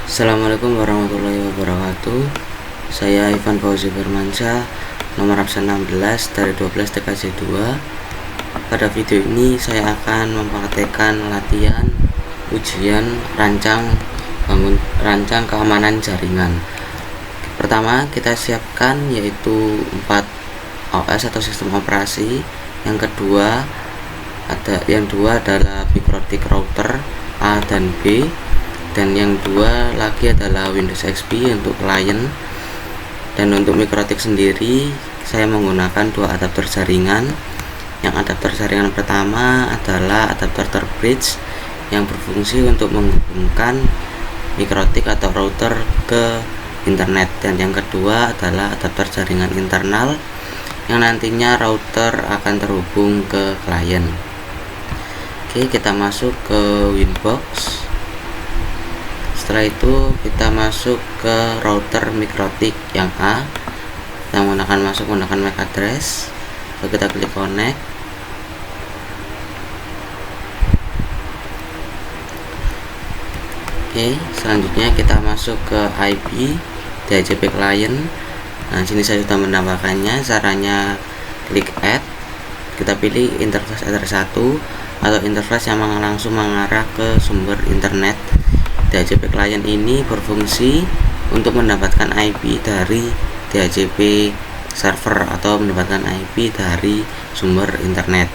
Assalamualaikum warahmatullahi wabarakatuh. Saya Ivan Fauzi Firmansyah, nomor absen 16 dari 12 TKJ 2. Pada video ini saya akan mempraktekkan latihan ujian rancang keamanan jaringan. Pertama, kita siapkan yaitu 4 OS atau sistem operasi. Yang kedua adalah mikrotik router A dan B, dan yang dua lagi adalah Windows XP untuk klien. Dan untuk mikrotik sendiri saya menggunakan dua adapter jaringan. Yang adapter jaringan pertama adalah adapter bridge yang berfungsi untuk menghubungkan mikrotik atau router ke internet, dan yang kedua adalah adapter jaringan internal yang nantinya router akan terhubung ke klien. Oke, kita masuk ke Winbox. Setelah itu kita masuk ke router mikrotik yang A. Kita menggunakan MAC address. Lalu kita klik connect. Oke, selanjutnya kita masuk ke IP DHCP client. Nah, sini saya sudah menambahkannya. Caranya klik add. Kita pilih interface address 1 atau interface yang langsung mengarah ke sumber internet. DHCP client ini berfungsi untuk mendapatkan IP dari DHCP server atau mendapatkan IP dari sumber internet.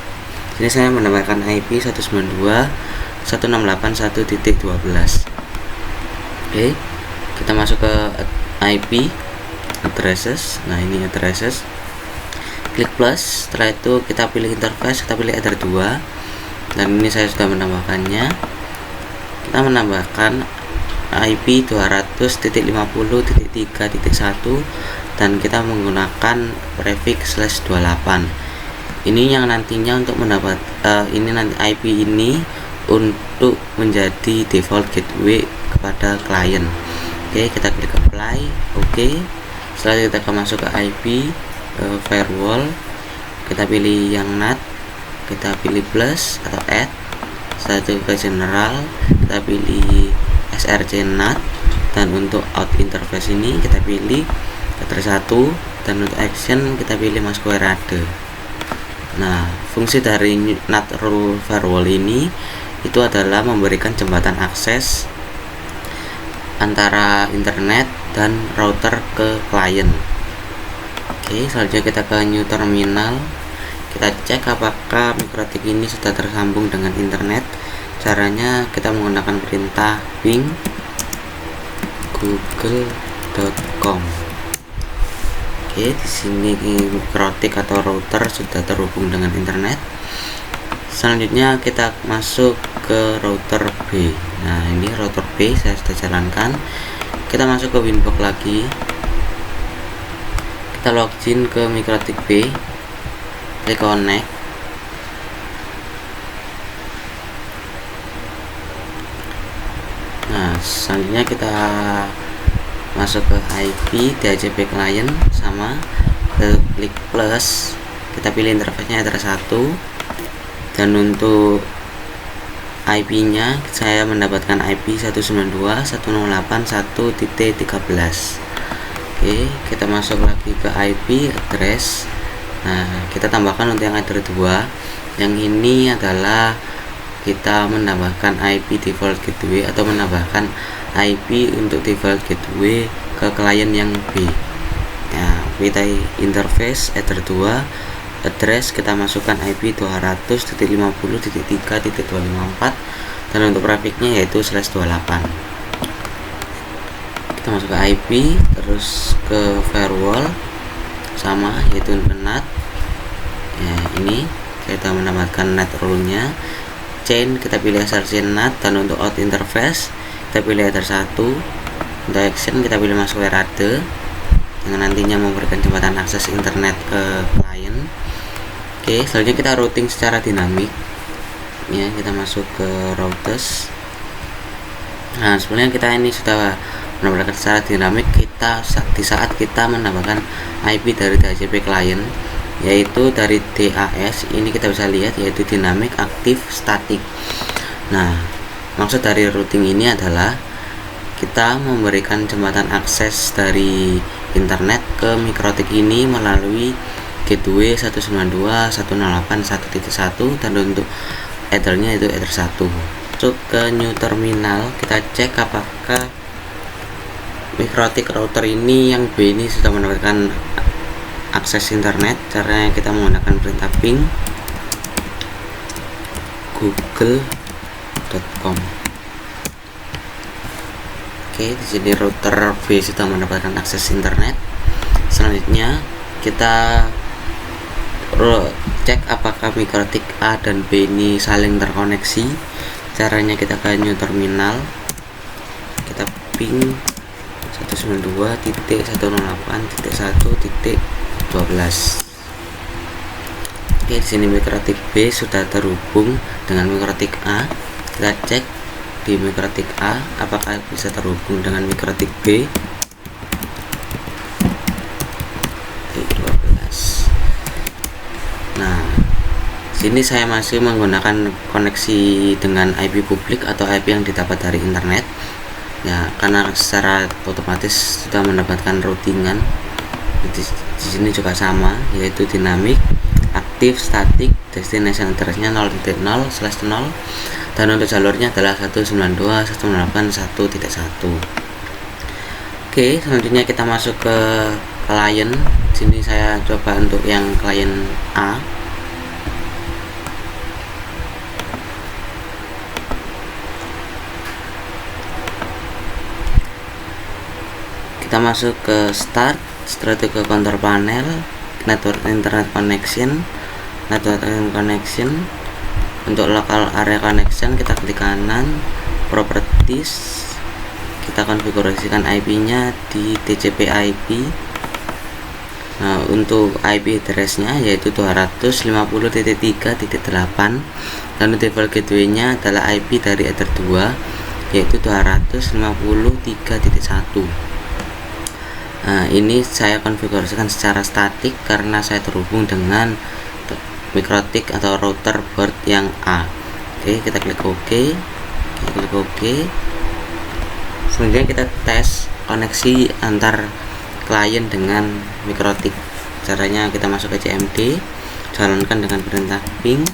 Sini saya mendapatkan IP 192.168.1.12. Oke, kita masuk ke IP addresses. Nah, ini addresses. Klik plus. Setelah itu kita pilih interface, kita pilih header 2. Dan ini saya sudah menambahkannya. Kita menambahkan IP 200.50.3.1 dan kita menggunakan prefix /28. Ini yang nantinya untuk mendapat IP ini untuk menjadi default gateway kepada klien. Oke, kita klik apply. Oke. Setelah kita masuk ke IP firewall, kita pilih yang NAT, kita pilih plus atau add. Setelah itu ke general, kita pilih src NAT, dan untuk out interface ini kita pilih address 1, dan untuk action kita pilih masquerade. Nah, fungsi dari NAT rule firewall ini itu adalah memberikan jembatan akses antara internet dan router ke klien. Oke, selanjutnya kita ke new terminal. Kita cek apakah mikrotik ini sudah tersambung dengan internet. Caranya kita menggunakan perintah ping google.com. Oke, di sini mikrotik atau router sudah terhubung dengan internet. Selanjutnya kita masuk ke router B. Nah, ini router B saya sudah jalankan. Kita masuk ke Winbox lagi. Kita login ke mikrotik B. Klik connect. Nah, selanjutnya kita masuk ke IP DHCP client, sama klik plus, kita pilih interface-nya address 1, dan untuk IP nya saya mendapatkan IP 192.168.1.13. Oke, kita masuk lagi ke IP address. Nah, kita tambahkan untuk yang header 2. Yang ini adalah kita menambahkan IP default gateway atau menambahkan IP untuk default gateway ke klien yang B. Nah, kita interface header 2, address kita masukkan IP 200.50.3.254, dan untuk prefixnya yaitu /28. Kita masuk ke IP, terus ke firewall, sama yaitu NAT. Ya, ini kita mendapatkan NAT rule-nya. Chain kita pilih src NAT, dan untuk out interface kita pilih header 1. Untuk action kita pilih masquerade yang nantinya memberikan jembatan akses internet ke klien. Oke, selanjutnya kita routing secara dinamik. Ya, kita masuk ke routers. Nah, sebenarnya kita ini sudah menambahkan secara dinamik di saat kita menambahkan IP dari DHCP client, yaitu dari DAS. Ini kita bisa lihat yaitu dinamik, aktif, statik. Nah, maksud dari routing ini adalah kita memberikan jembatan akses dari internet ke mikrotik ini melalui gateway 192.168.1.1 dan untuk ethernya itu ether 1. Masuk ke new terminal, kita cek apakah mikrotik router ini yang B ini sudah mendapatkan akses internet. Caranya kita menggunakan perintah ping google.com. Oke, di sini router B sudah mendapatkan akses internet. Selanjutnya kita cek apakah mikrotik A dan B ini saling terkoneksi. Caranya kita ke new terminal, kita ping 192.168.1.12. Oke, di sini mikrotik B sudah terhubung dengan mikrotik A. Kita cek di mikrotik A apakah bisa terhubung dengan mikrotik B. 12. Nah, sini saya masih menggunakan koneksi dengan IP publik atau IP yang didapat dari internet. Ya, karena secara otomatis sudah mendapatkan routingan. Di sini juga sama, yaitu dinamik, aktif, statik, destination address-nya 0.0/0 dan untuk jalurnya adalah 192.168.1.1. Oke, selanjutnya kita masuk ke klien. Sini saya coba untuk yang klien A. Kita masuk ke start, setelah itu ke control panel, network internet connection. Untuk local area connection kita klik kanan, properties, kita konfigurasikan IP-nya di TCP IP. Nah, untuk IP address-nya yaitu 250.3.8 dan default gateway-nya adalah IP dari ether 2 yaitu 250.3.1. Nah, ini saya konfigurasikan secara statik karena saya terhubung dengan mikrotik atau router board yang A. Oke, kita klik OK. Selanjutnya kita tes koneksi antar klien dengan mikrotik. Caranya kita masuk ke CMD, jalankan dengan perintah ping.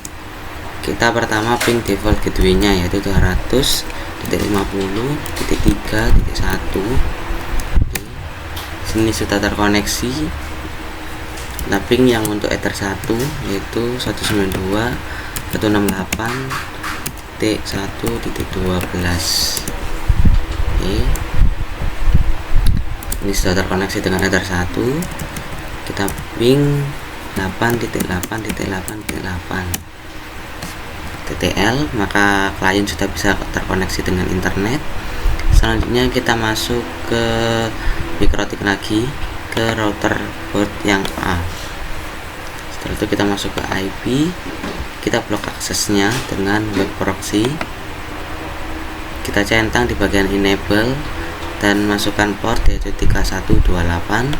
Kita pertama ping default gateway-nya yaitu 200.50.3.1. Sini sudah terkoneksi. Nah, ping yang untuk ether 1 yaitu 192.168.1.12. Oke. Ini sudah terkoneksi dengan ether 1. Kita ping 8.8.8.8 TTL, maka klien sudah bisa terkoneksi dengan internet. Selanjutnya kita masuk ke mikrotik lagi ke router board yang A. Setelah itu kita masuk ke IP, kita blok aksesnya dengan web proxy. Kita centang di bagian enable dan masukkan port yaitu 3128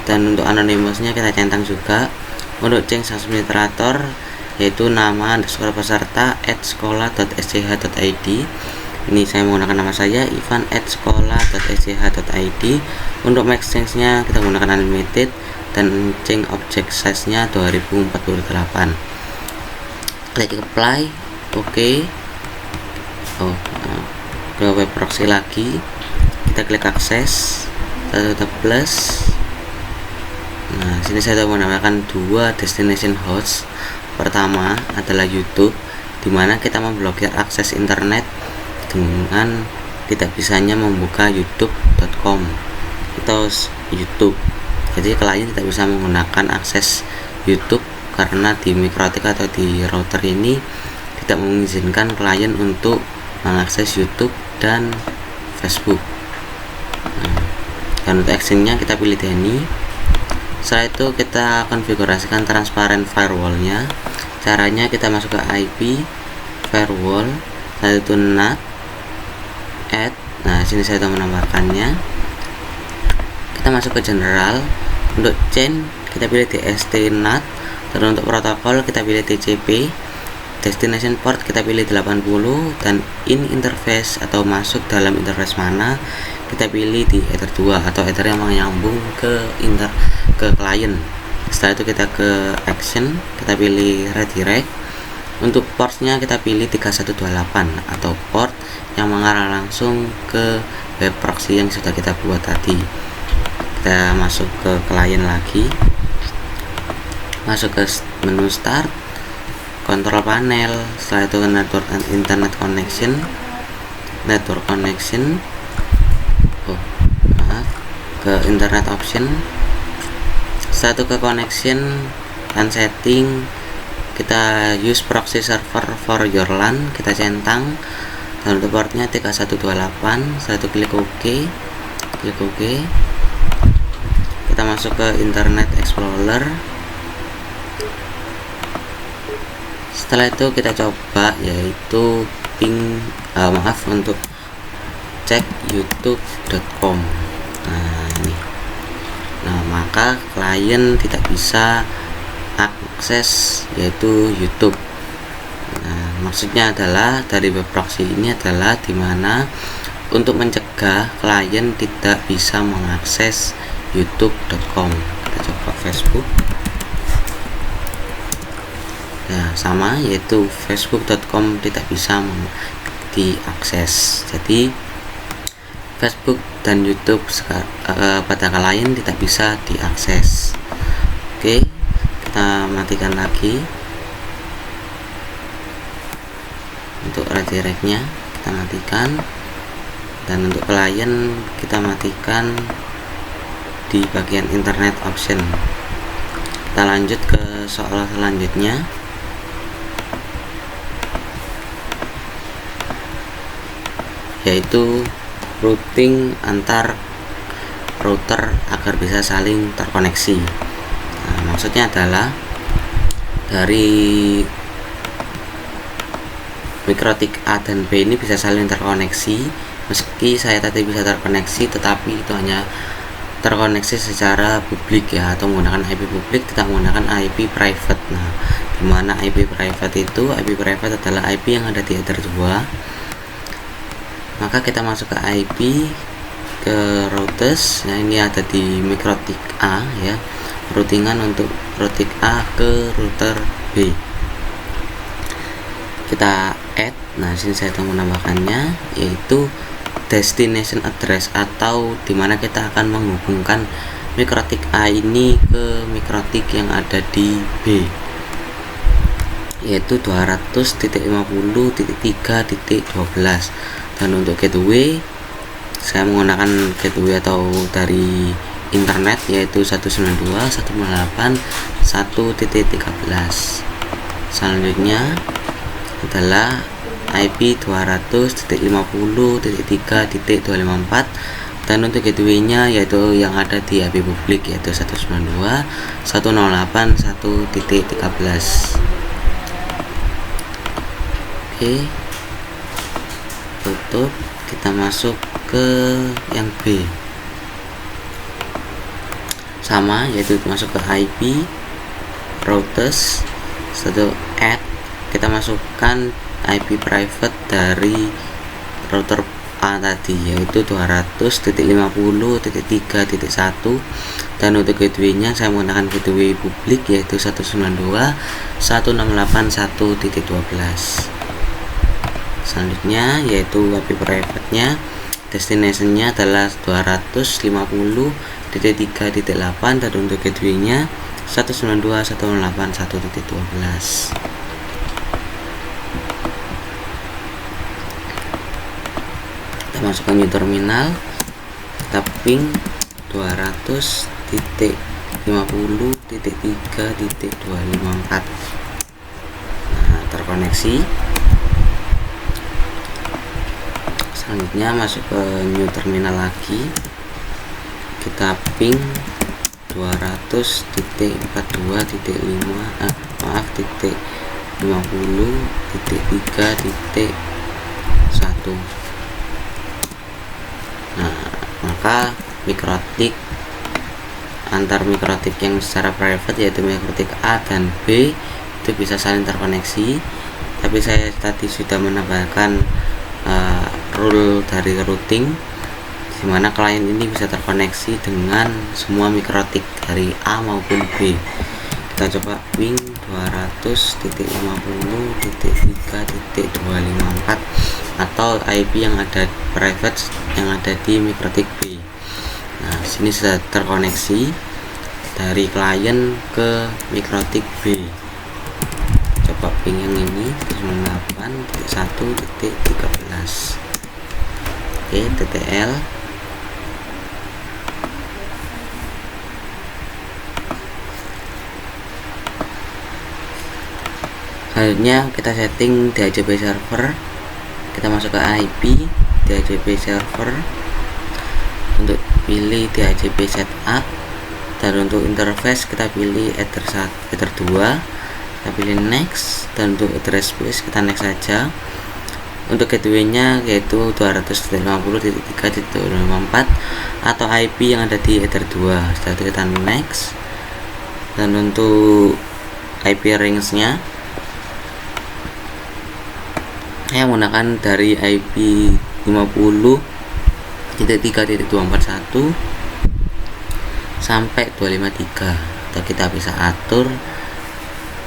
dan untuk anonymousnya kita centang juga. Untuk change administrator yaitu nama underscore peserta @sekolah.sch.id. Ini saya menggunakan nama saya ivan@sekolah.sch.id. Untuk make change-nya kita menggunakan unlimited dan change object size-nya 2048. Klik apply, oke. Ke web proxy lagi, kita klik akses, plus. Nah, sini saya sudah menggunakan dua destination host. Pertama adalah YouTube, dimana kita memblokir akses internet dengan tidak bisanya membuka youtube.com atau YouTube. Jadi klien tidak bisa menggunakan akses YouTube karena di mikrotik atau di router ini tidak mengizinkan klien untuk mengakses YouTube dan Facebook. Dan untuk actionnya kita pilih Denny. Setelah itu kita konfigurasikan transparent firewall-nya. Caranya kita masuk ke IP firewall, lalu itu NAT add. Nah, sini saya sudah menambahkannya. Kita masuk ke general. Untuk chain kita pilih DST NAT dan untuk protokol kita pilih TCP. destination port kita pilih 80, dan in interface atau masuk dalam interface mana kita pilih di Ether 2 atau Ether yang menyambung ke client. Setelah itu kita ke action, kita pilih redirect. Untuk portnya kita pilih 3128 atau port yang mengarah langsung ke web proxy yang sudah kita buat tadi. Kita masuk ke client lagi, masuk ke menu start, control panel, setelah itu ke network and internet connection, ke internet option. Setelah itu ke connection dan setting, kita use proxy server for your LAN, kita centang, dan untuk portnya 3128. Setelah itu klik OK, kita masuk ke Internet Explorer. Setelah itu kita coba yaitu untuk cek youtube.com. Nah, maka klien tidak bisa akses yaitu YouTube. Nah, maksudnya adalah dari web proxy ini adalah dimana untuk mencegah klien tidak bisa mengakses youtube.com. Kita coba Facebook. Nah, sama yaitu facebook.com tidak bisa diakses. Jadi Facebook dan YouTube pada klien tidak bisa diakses. Oke, kita matikan lagi. Untuk redirectnya kita matikan, dan untuk klien kita matikan di bagian internet option. Kita lanjut ke soal selanjutnya, yaitu routing antar router agar bisa saling terkoneksi. Nah, maksudnya adalah dari mikrotik A dan B ini bisa saling terkoneksi. Meski saya tadi bisa terkoneksi, tetapi itu hanya terkoneksi secara publik ya, atau menggunakan IP publik, tidak menggunakan IP private. Nah, dimana IP private itu, IP private adalah IP yang ada di Ether 2. Maka kita masuk ke IP, ke routers. Nah, ini ada di mikrotik A ya, routingan untuk routing A ke router B. Kita add. Nah, sini saya akan menambahkannya yaitu destination address, atau dimana kita akan menghubungkan mikrotik A ini ke mikrotik yang ada di B, yaitu 200.50.3.12. Dan untuk gateway saya menggunakan gateway atau dari internet yaitu 192.168.1.13. selanjutnya adalah IP 200.50.3.254, dan untuk gateway-nya yaitu yang ada di IP publik yaitu 192.168.1.13. Oke, tutup. Kita masuk ke yang B, sama yaitu masuk ke IP routers, satu add, kita masukkan IP private dari router A tadi yaitu 200.50.3.1, dan untuk gateway-nya saya menggunakan gateway publik yaitu 192.168.1.12. Selanjutnya yaitu IP private-nya, destination-nya adalah 250.3.8, dan untuk gateway-nya 192.168.1.12. Kita masukkan new terminal, kita ping 200.50.3.254. Nah, terkoneksi. Selanjutnya masuk ke new terminal lagi, kita ping 200.50.3.1. Nah, maka mikrotik antar mikrotik yang secara private yaitu mikrotik A dan B itu bisa saling terkoneksi, tapi saya tadi sudah menambahkan rule dari routing, dimana klien ini bisa terkoneksi dengan semua mikrotik dari A maupun B. Kita coba ping 200.50.3.254 atau IP yang ada private yang ada di mikrotik B. Nah, sini sudah terkoneksi dari klien ke mikrotik B. Coba ping yang ini 98.1.13. Oke, TTL. Selanjutnya kita setting DHCP server, kita masuk ke IP DHCP server, untuk pilih DHCP setup, dan untuk interface kita pilih Ether 2, kita pilih next, dan untuk address space kita next saja. Untuk gateway nya yaitu 200.50.3.24 atau IP yang ada di Ether 2. Setelah itu kita next, dan untuk IP range nya saya menggunakan dari IP 50.3.241 sampai 253, atau kita bisa atur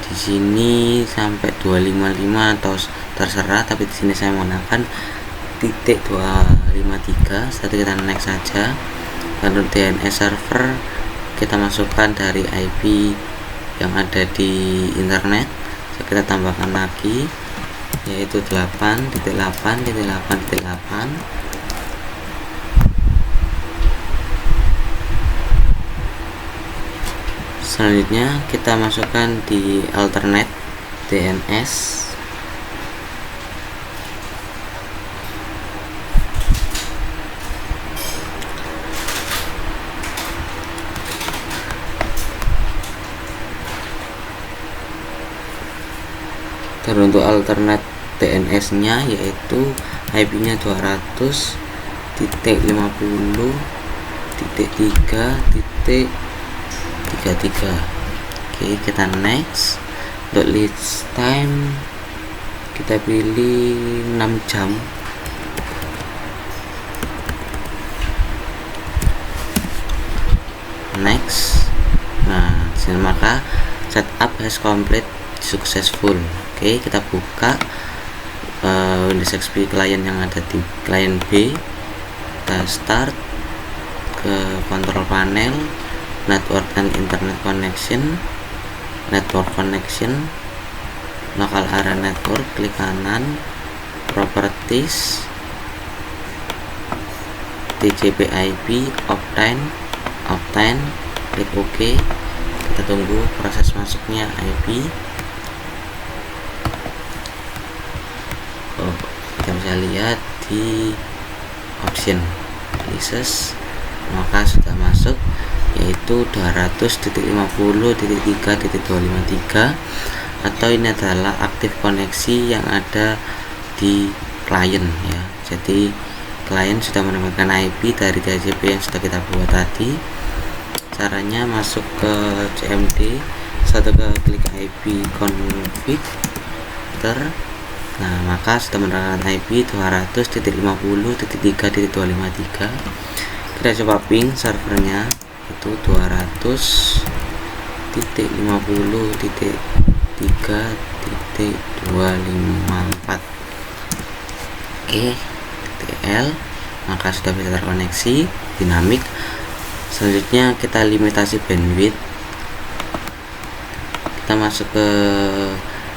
di sini sampai 255 atau terserah, tapi di sini saya menggunakan titik 253. Setelah itu kita next saja. Dan untuk DNS server kita masukkan dari IP yang ada di internet, kita tambahkan lagi yaitu 8.8.8.8. Selanjutnya kita masukkan di alternate DNS. Dan untuk alternate DNS nya yaitu IP nya 200.50.3.33. Oke, kita next. Untuk lead time kita pilih 6 jam. Next. Nah, maka setup has complete successful. Oke, kita buka Windows XP client yang ada di client B. Kita start ke control panel, network and internet connection, network connection, local area network, klik kanan, properties, TCP IP, Optane, klik OK. Kita tunggu proses masuknya IP. Kita bisa lihat di option releases, maka sudah masuk yaitu 200.50.3.253, atau ini adalah aktif koneksi yang ada di klien ya. Jadi klien sudah menemukan IP dari DHCP yang sudah kita buat tadi. Caranya masuk ke CMD, satu klik IP config. Nah, maka sudah menerapkan IP 200.50.3.253. Kita coba ping servernya itu 200.50.3.254. Oke, TTL, maka sudah bisa terkoneksi dinamik. Selanjutnya kita limitasi bandwidth. Kita masuk ke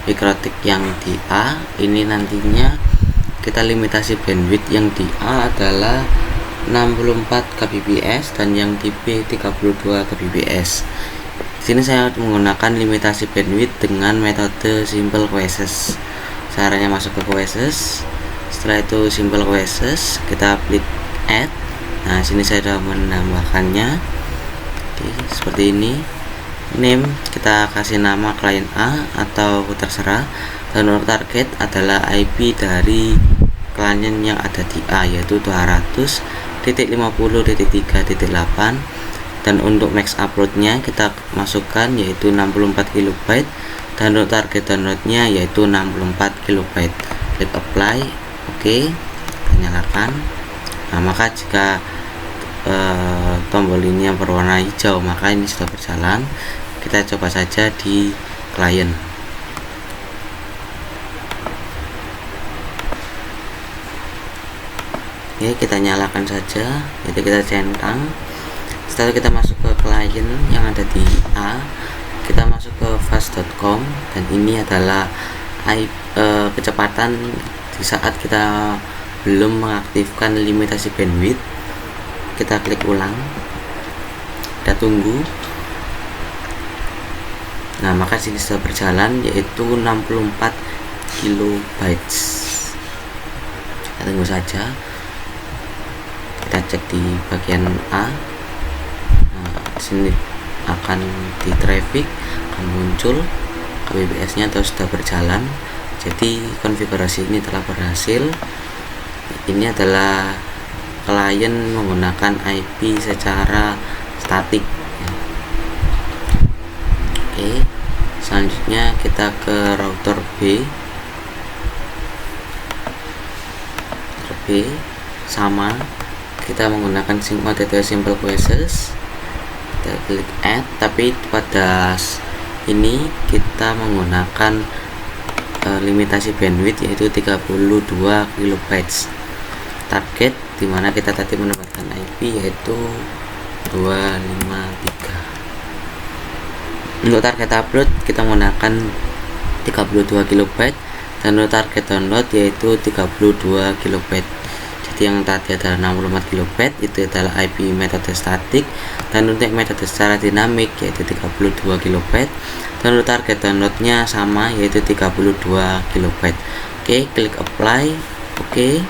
mikrotik yang di A. Ini nantinya kita limitasi bandwidth yang di A adalah 64 kbps dan yang di B 32 kbps. Di sini saya menggunakan limitasi bandwidth dengan metode simple queries. Caranya masuk ke queries. Setelah itu simple queries, kita klik add. Nah, sini saya sudah menambahkannya. Oke, seperti ini. Name kita kasih nama klien A atau terserah, dan untuk target adalah IP dari klien yang ada di A yaitu 200.50.3.8 dan untuk max uploadnya kita masukkan yaitu 64 KB, dan untuk target downloadnya yaitu 64 KB. Klik apply, oke, kita nyalakan. Nah, maka jika tombol ini yang berwarna hijau, maka ini sudah berjalan. Kita coba saja di klien. Oke, kita nyalakan saja, jadi kita centang. Setelah kita masuk ke klien yang ada di A, kita masuk ke fast.com, dan ini adalah kecepatan di saat kita belum mengaktifkan limitasi bandwidth. Kita klik ulang, kita tunggu. Nah, maka sini sudah berjalan yaitu 64 KB. Kita tunggu saja. Kita cek di bagian A. Nah, sini akan di traffic akan muncul kbps nya atau sudah berjalan. Jadi konfigurasi ini telah berhasil. Ini adalah klien menggunakan IP secara statik. Oke, selanjutnya kita ke router B. Sama, kita menggunakan sync mode atau simple queries. Kita klik add, tapi pada ini kita menggunakan limitasi bandwidth yaitu 32 KB. Target dimana kita tadi menempatkan IP yaitu 253. Untuk target upload kita menggunakan 32 KB, dan untuk target download yaitu 32 KB. Jadi yang tadi adalah 64 KB itu adalah IP metode statik, dan untuk metode secara dinamik yaitu 32 KB, dan untuk target downloadnya sama yaitu 32 KB. Oke, klik apply. Oke,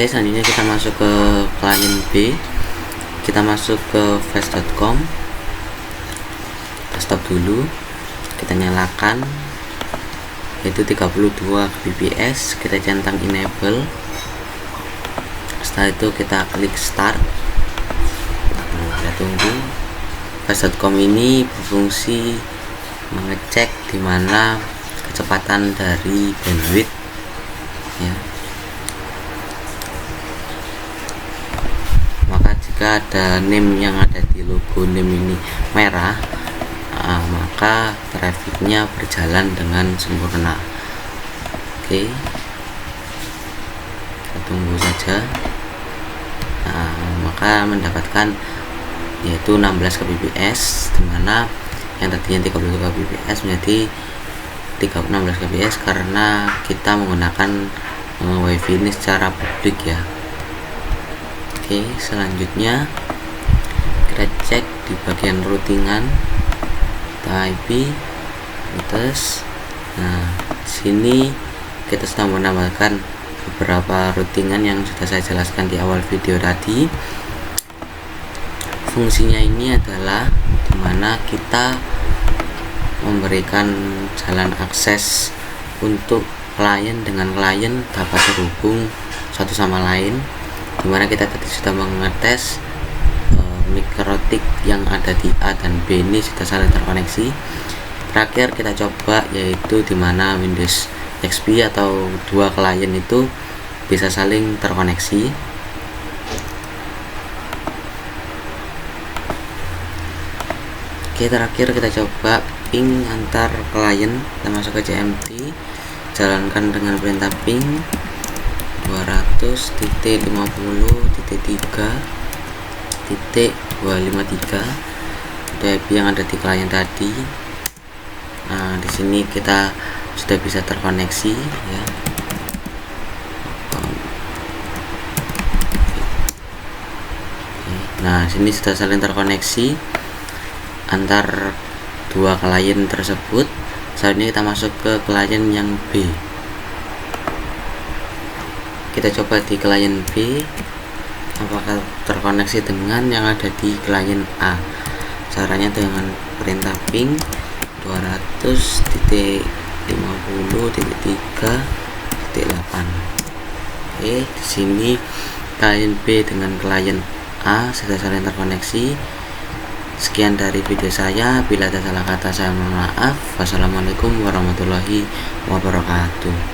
selanjutnya kita masuk ke klien B. Kita masuk ke fast.com. Kita stop dulu, kita nyalakan yaitu 32 kbps. Kita centang enable. Setelah itu kita klik start. Kita tunggu. Fast.com ini berfungsi mengecek dimana kecepatan dari bandwidth ya. Maka jika ada name yang ada di logo name ini merah, maka trafficnya berjalan dengan sempurna. Oke, kita tunggu saja. Nah, maka mendapatkan yaitu 16 kbps, dimana yang tadinya 32 kbps menjadi 16 kbps karena kita menggunakan wifi ini secara publik ya. Oke, selanjutnya kita cek di bagian routingan IP routers. Nah, sini kita sudah menambahkan beberapa routingan yang sudah saya jelaskan di awal video tadi. Fungsinya ini adalah dimana kita memberikan jalan akses untuk klien dengan klien dapat terhubung satu sama lain, dimana kita tadi sudah mengetes mikrotik yang ada di A dan B ini sudah saling terkoneksi. Terakhir kita coba yaitu dimana Windows XP atau dua klien itu bisa saling terkoneksi. Oke, terakhir kita coba ping antar klien. Kita masuk ke CMT, jalankan dengan perintah ping 200.50.3.253 IP yang ada di klien tadi. Nah, di sini kita sudah bisa terkoneksi ya. Nah, sini sudah saling terkoneksi antar dua klien tersebut. Selanjutnya kita masuk ke klien yang B. Kita coba di klien B apakah terkoneksi dengan yang ada di klien A. Caranya dengan perintah ping 200.50.3.8. Oke, di sini klien B dengan klien A sudah saling terkoneksi. Sekian dari video saya, bila ada salah kata saya mohon maaf. Wassalamualaikum warahmatullahi wabarakatuh.